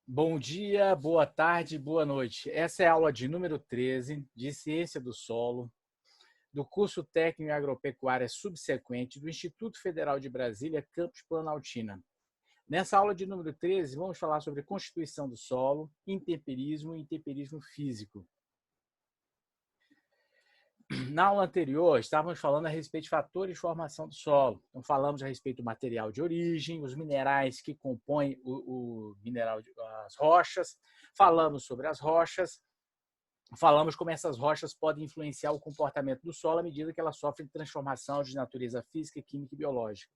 Bom dia, boa tarde, boa noite. Essa é a aula de número 13 de Ciência do Solo, do curso técnico em agropecuária subsequente do Instituto Federal de Brasília, campus Planaltina. Nessa aula de número 13, vamos falar sobre constituição do solo, intemperismo e intemperismo físico. Na aula anterior, estávamos falando a respeito de fatores de formação do solo. Então, falamos a respeito do material de origem, os minerais que compõem o mineral, as rochas, falamos sobre as rochas, falamos como essas rochas podem influenciar o comportamento do solo à medida que elas sofrem transformação de natureza física, química e biológica.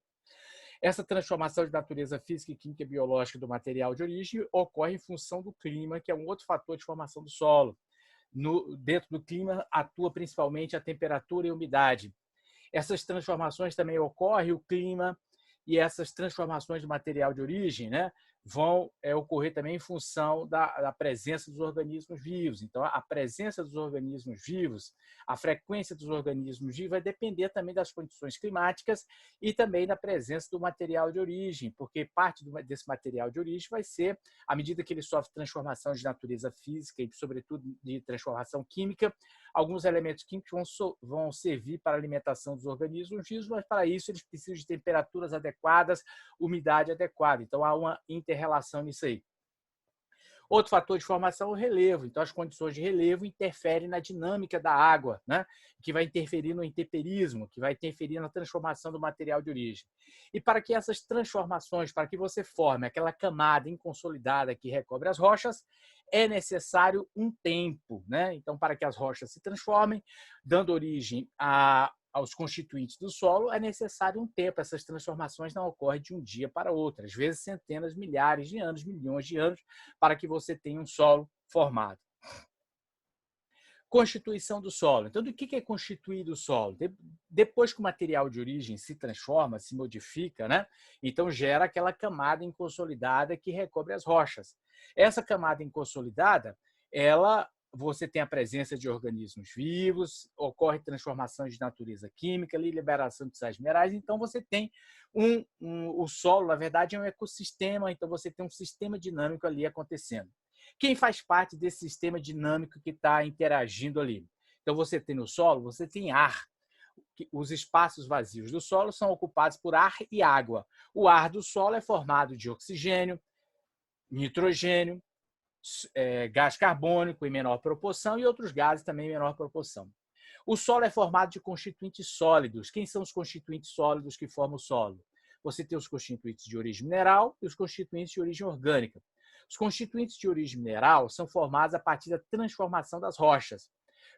Essa transformação de natureza física, química e biológica do material de origem ocorre em função do clima, que é um outro fator de formação do solo. Dentro do clima atua principalmente a temperatura e a umidade. Essas transformações também ocorrem, o clima e essas transformações do material de origem, né, vão ocorrer também em função da presença dos organismos vivos. Então, a presença dos organismos vivos, a frequência dos organismos vivos vai depender também das condições climáticas e também da presença do material de origem, porque parte desse material de origem vai ser, à medida que ele sofre transformação de natureza física e, sobretudo, de transformação química, alguns elementos químicos vão servir para a alimentação dos organismos vivos, mas para isso eles precisam de temperaturas adequadas, umidade adequada. Então, há uma inter-relação nisso aí. Outro fator de formação é o relevo. Então, as condições de relevo interferem na dinâmica da água, né? Que vai interferir no intemperismo, que vai interferir na transformação do material de origem. E para que essas transformações, para que você forme aquela camada inconsolidada que recobre as rochas, é necessário um tempo, né? Então, para que as rochas se transformem, dando origem aos constituintes do solo, é necessário um tempo. Essas transformações não ocorrem de um dia para outro, às vezes centenas, milhares de anos, milhões de anos, para que você tenha um solo formado. Constituição do solo. Então, do que é constituído o solo? Depois que o material de origem se transforma, se modifica, né? Então gera aquela camada inconsolidada que recobre as rochas. Essa camada inconsolidada, você tem a presença de organismos vivos, ocorre transformação de natureza química, liberação de sais minerais, então você tem o solo, na verdade, é um ecossistema, então você tem um sistema dinâmico ali acontecendo. Quem faz parte desse sistema dinâmico que está interagindo ali? Então, você tem no solo, você tem ar. Os espaços vazios do solo são ocupados por ar e água. O ar do solo é formado de oxigênio, nitrogênio, gás carbônico em menor proporção e outros gases também em menor proporção. O solo é formado de constituintes sólidos. Quem são os constituintes sólidos que formam o solo? Você tem os constituintes de origem mineral e os constituintes de origem orgânica. Os constituintes de origem mineral são formados a partir da transformação das rochas.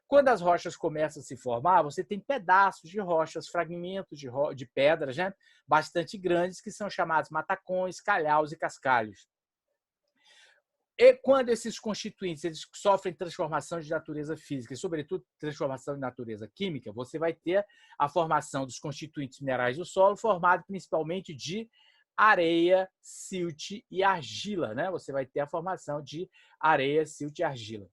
Quando as rochas começam a se formar, você tem pedaços de rochas, fragmentos de pedras, né, bastante grandes, que são chamados matacões, calhaus e cascalhos. E quando esses constituintes eles sofrem transformação de natureza física e, sobretudo, transformação de natureza química, você vai ter a formação dos constituintes minerais do solo, formado principalmente de areia, silt e argila, né? Você vai ter a formação de areia, silt e argila.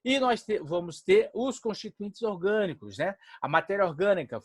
E nós vamos ter os constituintes orgânicos, né? A matéria orgânica,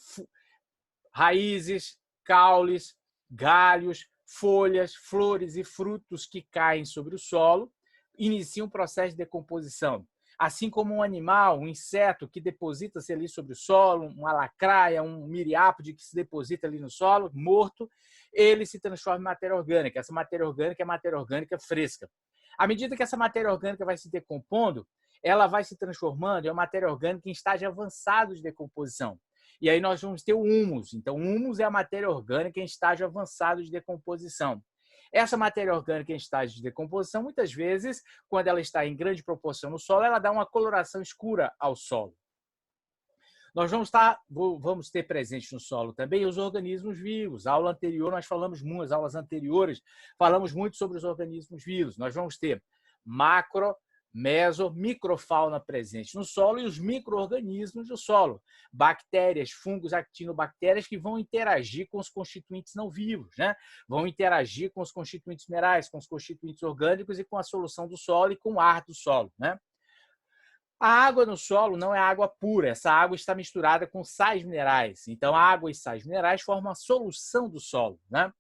raízes, caules, galhos, folhas, flores e frutos que caem sobre o solo, iniciam um processo de decomposição. Assim como um animal, um inseto que deposita-se ali sobre o solo, uma lacraia, um miriápode que se deposita ali no solo, morto, ele se transforma em matéria orgânica. Essa matéria orgânica é matéria orgânica fresca. À medida que essa matéria orgânica vai se decompondo, ela vai se transformando em uma matéria orgânica em estágio avançado de decomposição. E aí nós vamos ter o humus. Então, o humus é a matéria orgânica em estágio avançado de decomposição. Essa matéria orgânica em estágio de decomposição, muitas vezes, quando ela está em grande proporção no solo, ela dá uma coloração escura ao solo. Nós vamos ter presente no solo também os organismos vivos. A aula anterior, nós falamos muito, as aulas anteriores, falamos muito sobre os organismos vivos. Nós vamos ter macro, microfauna presente no solo e os micro-organismos do solo. Bactérias, fungos, actinobactérias que vão interagir com os constituintes não vivos, né? Vão interagir com os constituintes minerais, com os constituintes orgânicos e com a solução do solo e com o ar do solo, né? A água no solo não é água pura, essa água está misturada com sais minerais. Então, água e sais minerais formam a solução do solo, né?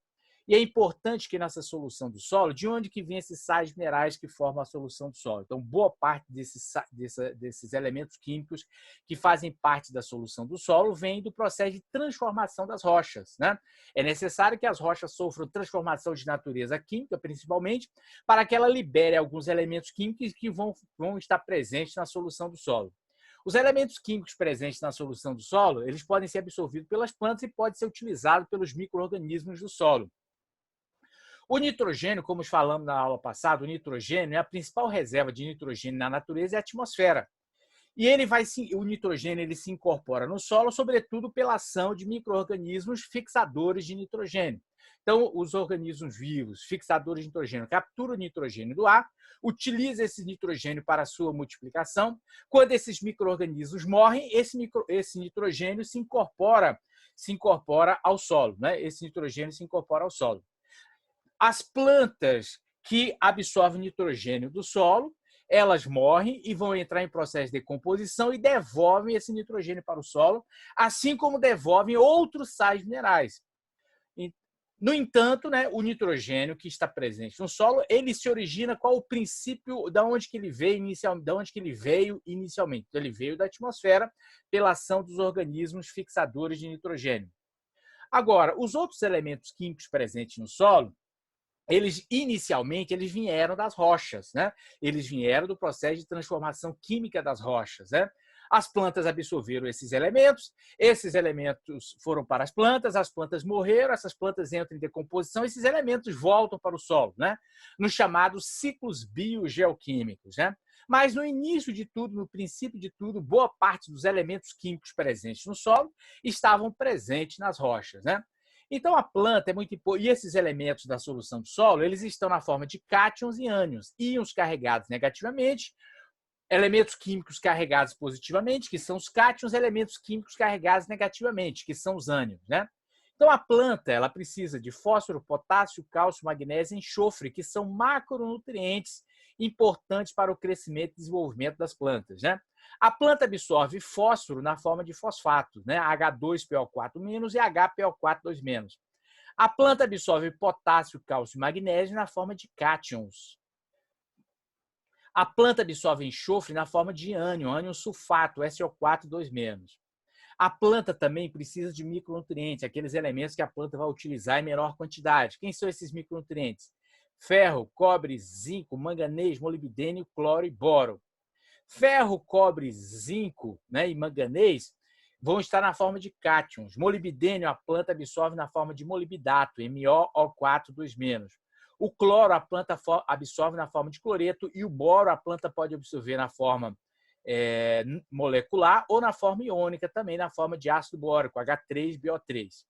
E é importante que nessa solução do solo, de onde que vêm esses sais minerais que formam a solução do solo? Então, boa parte desses elementos químicos que fazem parte da solução do solo vem do processo de transformação das rochas, né? É necessário que as rochas sofram transformação de natureza química, principalmente, para que ela libere alguns elementos químicos que vão estar presentes na solução do solo. Os elementos químicos presentes na solução do solo, eles podem ser absorvidos pelas plantas e podem ser utilizados pelos micro-organismos do solo. O nitrogênio, como falamos na aula passada, o nitrogênio é a principal reserva de nitrogênio na natureza, é a atmosfera. E o nitrogênio ele se incorpora no solo, sobretudo pela ação de micro-organismos fixadores de nitrogênio. Então, os organismos vivos, fixadores de nitrogênio, capturam o nitrogênio do ar, utilizam esse nitrogênio para a sua multiplicação. Quando esses micro-organismos morrem, esse nitrogênio se incorpora ao solo, né? Esse nitrogênio se incorpora ao solo. As plantas que absorvem nitrogênio do solo, elas morrem e vão entrar em processo de decomposição e devolvem esse nitrogênio para o solo, assim como devolvem outros sais minerais. No entanto, né, o nitrogênio que está presente no solo, ele se origina qual o princípio de onde que ele veio inicialmente. Então, ele veio da atmosfera pela ação dos organismos fixadores de nitrogênio. Agora, os outros elementos químicos presentes no solo, inicialmente vieram das rochas, né? Eles vieram do processo de transformação química das rochas, né? As plantas absorveram esses elementos foram para as plantas morreram, essas plantas entram em decomposição, esses elementos voltam para o solo, né? Nos chamados ciclos biogeoquímicos, né? Mas no início de tudo, no princípio de tudo, boa parte dos elementos químicos presentes no solo estavam presentes nas rochas, né? Então, a planta é muito importante. E esses elementos da solução do solo, eles estão na forma de cátions e ânions. Íons carregados negativamente, elementos químicos carregados positivamente, que são os cátions, elementos químicos carregados negativamente, que são os ânions, né? Então, a planta ela precisa de fósforo, potássio, cálcio, magnésio e enxofre, que são macronutrientes importantes para o crescimento e desenvolvimento das plantas, né? A planta absorve fósforo na forma de fosfatos, né? H2PO4- e HPO4- A planta absorve potássio, cálcio e magnésio na forma de cátions. A planta absorve enxofre na forma de ânion sulfato, SO4-. A planta também precisa de micronutrientes, aqueles elementos que a planta vai utilizar em menor quantidade. Quem são esses micronutrientes? Ferro, cobre, zinco, manganês, molibdênio, cloro e boro. Ferro, cobre, zinco, né, e manganês vão estar na forma de cátions. Molibdênio a planta absorve na forma de molibdato, MoO4-. O cloro a planta absorve na forma de cloreto e o boro a planta pode absorver na forma molecular ou na forma iônica, também na forma de ácido bórico, H3BO3.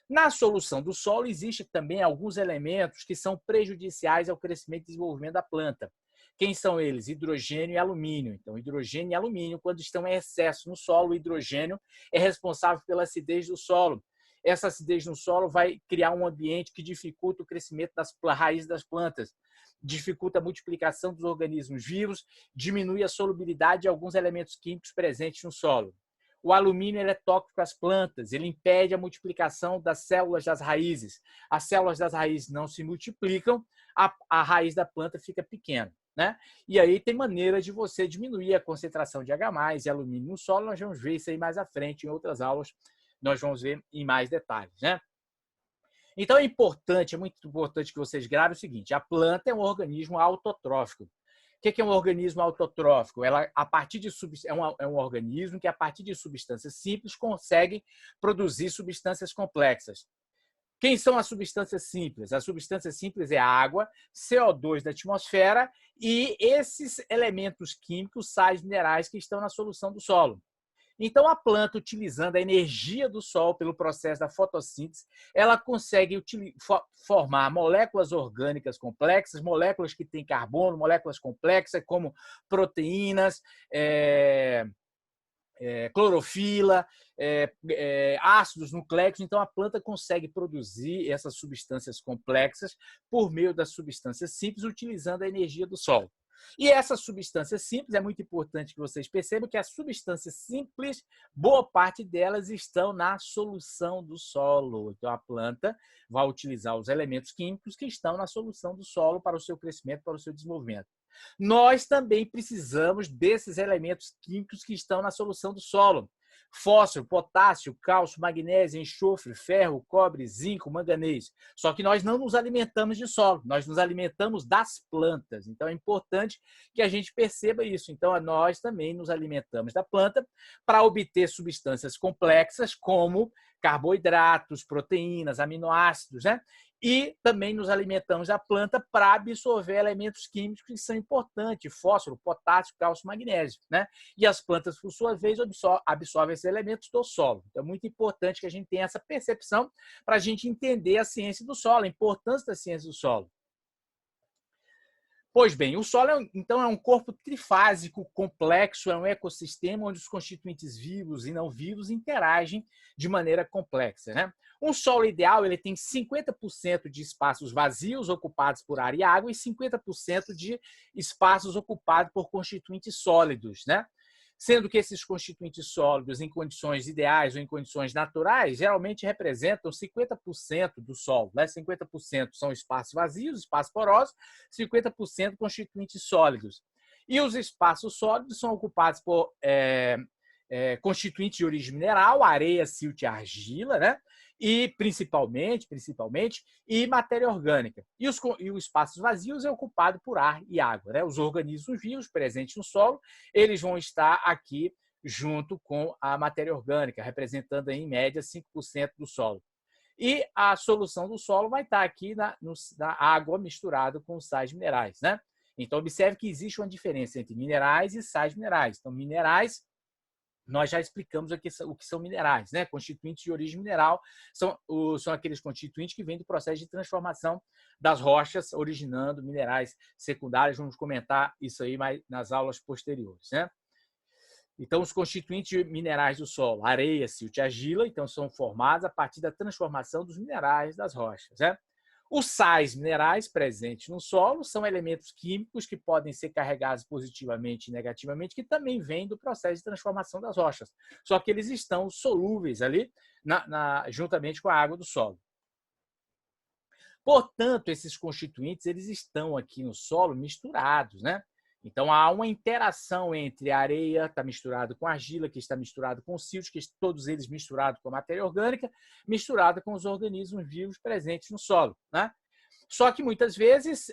Na solução do solo, existem também alguns elementos que são prejudiciais ao crescimento e desenvolvimento da planta. Quem são eles? Hidrogênio e alumínio. Então, hidrogênio e alumínio, quando estão em excesso no solo, o hidrogênio é responsável pela acidez do solo. Essa acidez no solo vai criar um ambiente que dificulta o crescimento das raízes das plantas, dificulta a multiplicação dos organismos vivos, diminui a solubilidade de alguns elementos químicos presentes no solo. O alumínio é tóxico às plantas, ele impede a multiplicação das células das raízes. As células das raízes não se multiplicam, a raiz da planta fica pequena, né? E aí tem maneiras de você diminuir a concentração de H+ e alumínio no solo. Nós vamos ver isso aí mais à frente, em outras aulas, nós vamos ver em mais detalhes, né? Então, é muito importante que vocês gravem o seguinte: a planta é um organismo autotrófico. O que é um organismo autotrófico? É um organismo que, a partir de substâncias simples, consegue produzir substâncias complexas. Quem são as substâncias simples? As substâncias simples é a água, CO2 da atmosfera e esses elementos químicos, sais minerais que estão na solução do solo. Então, a planta, utilizando a energia do sol pelo processo da fotossíntese, ela consegue formar moléculas orgânicas complexas, moléculas que têm carbono, moléculas complexas como proteínas, clorofila, ácidos nucleicos. Então, a planta consegue produzir essas substâncias complexas por meio das substâncias simples, utilizando a energia do sol. E essa substância simples, é muito importante que vocês percebam que as substâncias simples, boa parte delas estão na solução do solo. Então, a planta vai utilizar os elementos químicos que estão na solução do solo para o seu crescimento, para o seu desenvolvimento. Nós também precisamos desses elementos químicos que estão na solução do solo. Fósforo, potássio, cálcio, magnésio, enxofre, ferro, cobre, zinco, manganês. Só que nós não nos alimentamos de solo, nós nos alimentamos das plantas. Então é importante que a gente perceba isso. Então nós também nos alimentamos da planta para obter substâncias complexas como carboidratos, proteínas, aminoácidos, né? E também nos alimentamos da planta para absorver elementos químicos que são importantes, fósforo, potássio, cálcio, magnésio, né? E as plantas, por sua vez, absorvem esses elementos do solo. Então, é muito importante que a gente tenha essa percepção para a gente entender a ciência do solo, a importância da ciência do solo. Pois bem, o solo, então, é um corpo trifásico, complexo, é um ecossistema onde os constituintes vivos e não vivos interagem de maneira complexa, né? Um solo ideal ele tem 50% de espaços vazios ocupados por ar e água e 50% de espaços ocupados por constituintes sólidos, né? Sendo que esses constituintes sólidos, em condições ideais ou em condições naturais, geralmente representam 50% do solo. Né? 50% são espaços vazios, espaços porosos, 50% constituintes sólidos. E os espaços sólidos são ocupados por constituintes de origem mineral, areia, silt e argila, né? E principalmente, e matéria orgânica. E os espaços vazios é ocupado por ar e água. Né? Os organismos vivos presentes no solo, eles vão estar aqui junto com a matéria orgânica, representando aí, em média 5% do solo. E a solução do solo vai estar aqui na água misturada com sais minerais. Né? Então, observe que existe uma diferença entre minerais e sais minerais. Então, minerais, nós já explicamos o que são minerais, né? Constituintes de origem mineral são aqueles constituintes que vêm do processo de transformação das rochas, originando minerais secundários. Vamos comentar isso aí mais nas aulas posteriores, né? Então, os constituintes minerais do solo, areia, silt e argila, então, são formados a partir da transformação dos minerais das rochas, né? Os sais minerais presentes no solo são elementos químicos que podem ser carregados positivamente e negativamente, que também vêm do processo de transformação das rochas. Só que eles estão solúveis ali, juntamente com a água do solo. Portanto, esses constituintes eles estão aqui no solo misturados, né? Então, há uma interação entre a areia, que está misturado com a argila, que está misturado com o silt, que todos eles misturados com a matéria orgânica, misturada com os organismos vivos presentes no solo. Né? Só que, muitas vezes,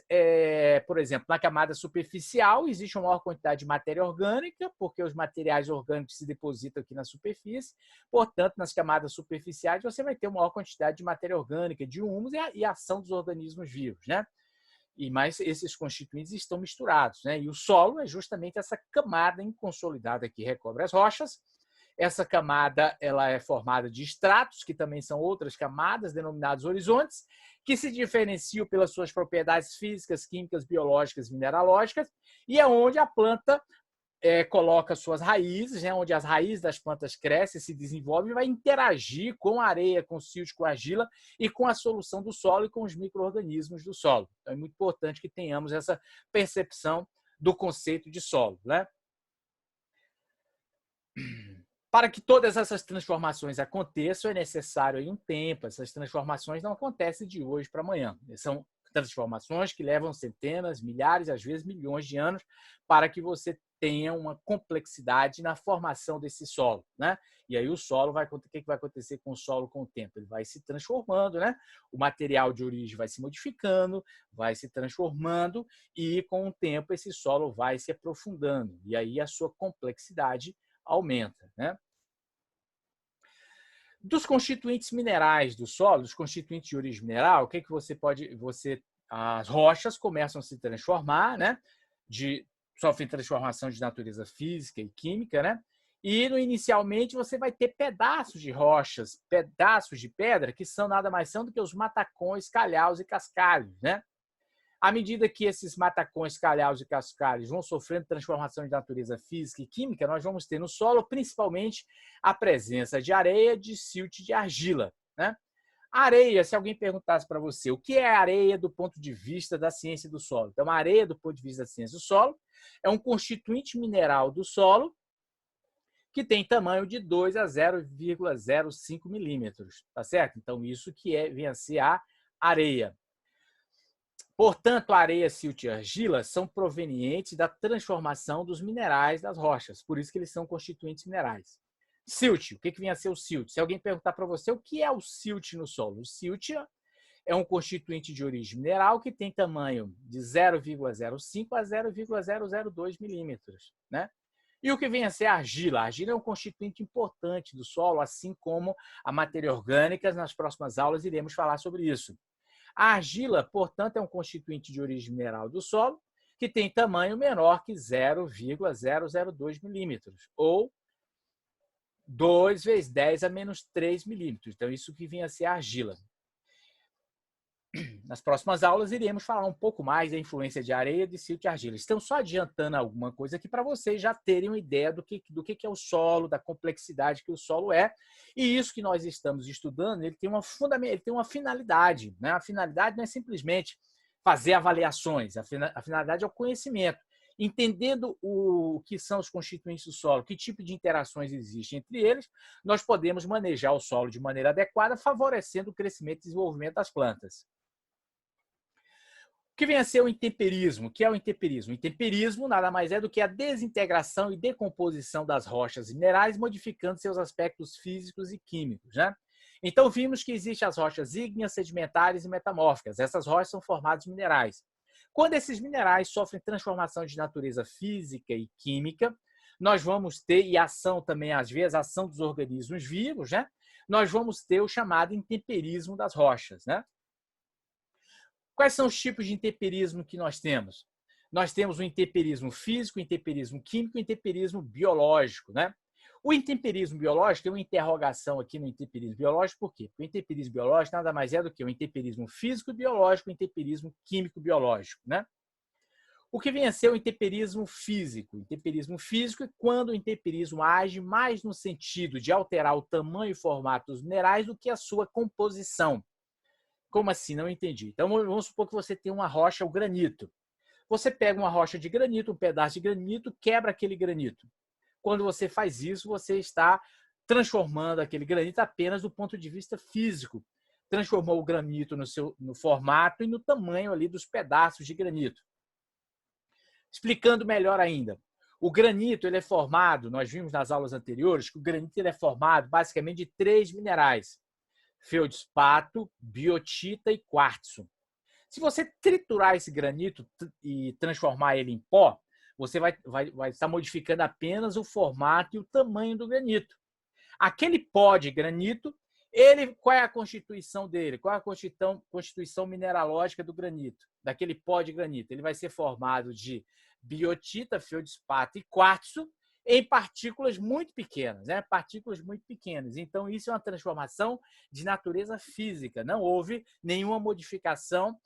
por exemplo, na camada superficial, existe uma maior quantidade de matéria orgânica, porque os materiais orgânicos se depositam aqui na superfície. Portanto, nas camadas superficiais, você vai ter uma maior quantidade de matéria orgânica, de humus e a ação dos organismos vivos. Né? Mas esses constituintes estão misturados. Né? E o solo é justamente essa camada inconsolidada que recobre as rochas. Essa camada ela é formada de estratos, que também são outras camadas, denominadas horizontes, que se diferenciam pelas suas propriedades físicas, químicas, biológicas e mineralógicas, e é onde a planta coloca suas raízes, né, onde as raízes das plantas crescem, se desenvolvem e vai interagir com a areia, com o silt, com a argila e com a solução do solo e com os micro-organismos do solo. Então, é muito importante que tenhamos essa percepção do conceito de solo. Né? Para que todas essas transformações aconteçam, é necessário aí um tempo. Essas transformações não acontecem de hoje para amanhã. São transformações que levam centenas, milhares, às vezes milhões de anos para que você tenha uma complexidade na formação desse solo. Né? E aí o solo o que vai acontecer com o solo com o tempo? Ele vai se transformando, né? O material de origem vai se modificando, vai se transformando e com o tempo esse solo vai se aprofundando. E aí a sua complexidade aumenta. Né? Dos constituintes minerais do solo, dos constituintes de origem mineral, o que as rochas começam a se transformar, né? Sofrem transformação de natureza física e química, né? E inicialmente você vai ter pedaços de rochas, pedaços de pedra, que são nada mais são do que os matacões, calhaus e cascalhos, né? À medida que esses matacões, calhaus e cascalhos vão sofrendo transformação de natureza física e química, nós vamos ter no solo, principalmente, a presença de areia, de silt e de argila. Né? Areia, se alguém perguntasse para você o que é areia do ponto de vista da ciência do solo. Então, a areia, do ponto de vista da ciência do solo, é um constituinte mineral do solo que tem tamanho de 2 a 0,05 milímetros, tá certo? Então, isso que vem a ser a areia. Portanto, a areia, silt e argila são provenientes da transformação dos minerais das rochas, por isso que eles são constituintes minerais. Silt, o que vem a ser o silt? Se alguém perguntar para você o que é o silt no solo, o silt é um constituinte de origem mineral que tem tamanho de 0,05 a 0,002 milímetros, né? E o que vem a ser a argila? A argila é um constituinte importante do solo, assim como a matéria orgânica. Nas próximas aulas iremos falar sobre isso. A argila, portanto, é um constituinte de origem mineral do solo que tem tamanho menor que 0,002 milímetros, ou 2 vezes 10 a menos 3 milímetros. Então, isso que vinha a ser a argila. Nas próximas aulas, iremos falar um pouco mais da influência de areia, de silt e argila. Estão só adiantando alguma coisa aqui para vocês já terem uma ideia do que é o solo, da complexidade que o solo é. E isso que nós estamos estudando, ele tem uma finalidade, né? A finalidade não é simplesmente fazer avaliações, a finalidade é o conhecimento. Entendendo o que são os constituintes do solo, que tipo de interações existem entre eles, nós podemos manejar o solo de maneira adequada, favorecendo o crescimento e desenvolvimento das plantas. O que vem a ser o intemperismo? O que é o intemperismo? O intemperismo nada mais é do que a desintegração e decomposição das rochas e minerais, modificando seus aspectos físicos e químicos, né? Então, vimos que existem as rochas ígneas, sedimentares e metamórficas. Essas rochas são formadas de minerais. Quando esses minerais sofrem transformação de natureza física e química, nós vamos ter, e ação também, às vezes, ação dos organismos vivos, né? Nós vamos ter o chamado intemperismo das rochas, né? Quais são os tipos de intemperismo que nós temos? Nós temos o intemperismo físico, o intemperismo químico e o intemperismo biológico, né? O intemperismo biológico, tem uma interrogação aqui no intemperismo biológico, por quê? Porque o intemperismo biológico nada mais é do que o intemperismo físico biológico e o intemperismo químico biológico, né? O que vem a ser o intemperismo físico? O intemperismo físico é quando o intemperismo age mais no sentido de alterar o tamanho e formato dos minerais do que a sua composição. Como assim? Não entendi. Então, vamos supor que você tem uma rocha, o granito. Você pega uma rocha de granito, um pedaço de granito, quebra aquele granito. Quando você faz isso, você está transformando aquele granito apenas do ponto de vista físico. Transformou o granito no formato e no tamanho ali dos pedaços de granito. Explicando melhor ainda, o granito ele é formado, nós vimos nas aulas anteriores, que o granito ele é formado basicamente de 3 minerais: feldspato, biotita e quartzo. Se você triturar esse granito e transformar ele em pó, você vai estar modificando apenas o formato e o tamanho do granito. Aquele pó de granito, qual é a constituição dele? Qual é a constituição mineralógica do granito? Daquele pó de granito? Ele vai ser formado de biotita, feldspato e quartzo, em partículas muito pequenas, né? Partículas muito pequenas. Então, isso é uma transformação de natureza física. Não houve nenhuma modificação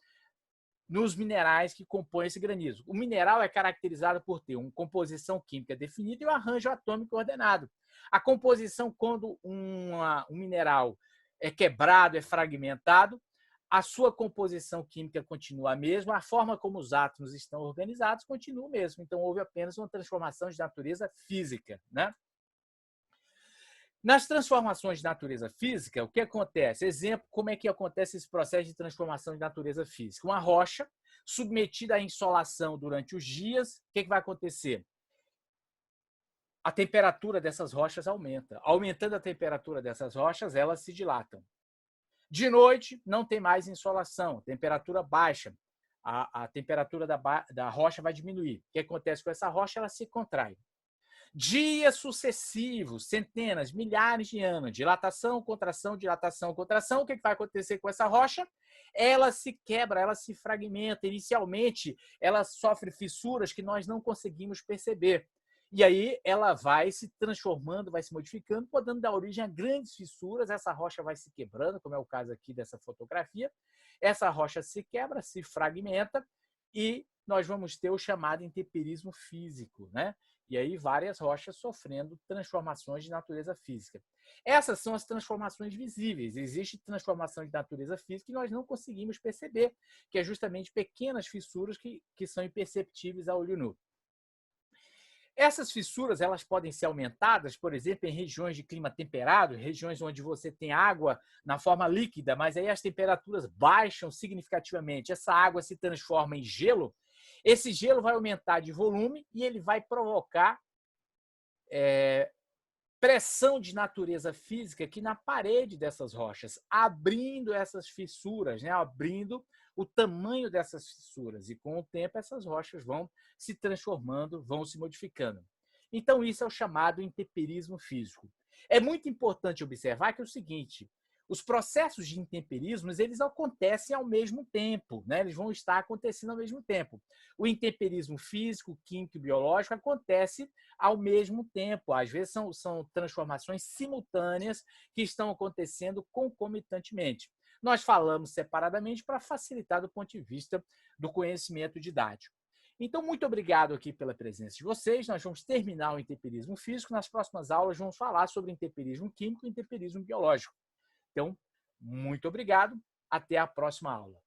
nos minerais que compõem esse granito. O mineral é caracterizado por ter uma composição química definida e um arranjo atômico ordenado. A composição, quando um mineral é quebrado, é fragmentado, a sua composição química continua a mesma, a forma como os átomos estão organizados continua o mesmo. Então, houve apenas uma transformação de natureza física, né? Nas transformações de natureza física, o que acontece? Exemplo, como é que acontece esse processo de transformação de natureza física? Uma rocha submetida à insolação durante os dias, o que vai acontecer? A temperatura dessas rochas aumenta. Aumentando a temperatura dessas rochas, elas se dilatam. De noite, não tem mais insolação, temperatura baixa. A temperatura da rocha vai diminuir. O que acontece com essa rocha? Ela se contrai. Dias sucessivos, centenas, milhares de anos, dilatação, contração, dilatação, contração. O que vai acontecer com essa rocha? Ela se quebra, ela se fragmenta. Inicialmente, ela sofre fissuras que nós não conseguimos perceber. E aí ela vai se transformando, vai se modificando, podendo dar origem a grandes fissuras. Essa rocha vai se quebrando, como é o caso aqui dessa fotografia. Essa rocha se quebra, se fragmenta e nós vamos ter o chamado intemperismo físico, né? E aí várias rochas sofrendo transformações de natureza física. Essas são as transformações visíveis. Existe transformação de natureza física que nós não conseguimos perceber, que é justamente pequenas fissuras que são imperceptíveis a olho nu. Essas fissuras elas podem ser aumentadas, por exemplo, em regiões de clima temperado, regiões onde você tem água na forma líquida, mas aí as temperaturas baixam significativamente. Essa água se transforma em gelo. Esse gelo vai aumentar de volume e ele vai provocar pressão de natureza física aqui na parede dessas rochas, abrindo essas fissuras, né? Abrindo o tamanho dessas fissuras. E com o tempo essas rochas vão se transformando, vão se modificando. Então isso é o chamado intemperismo físico. É muito importante observar que é o seguinte: os processos de intemperismo eles acontecem ao mesmo tempo, né? Eles vão estar acontecendo ao mesmo tempo. O intemperismo físico, químico e biológico acontece ao mesmo tempo. Às vezes são transformações simultâneas que estão acontecendo concomitantemente. Nós falamos separadamente para facilitar do ponto de vista do conhecimento didático. Então, muito obrigado aqui pela presença de vocês. Nós vamos terminar o intemperismo físico. Nas próximas aulas, vamos falar sobre intemperismo químico e intemperismo biológico. Então, muito obrigado. Até a próxima aula.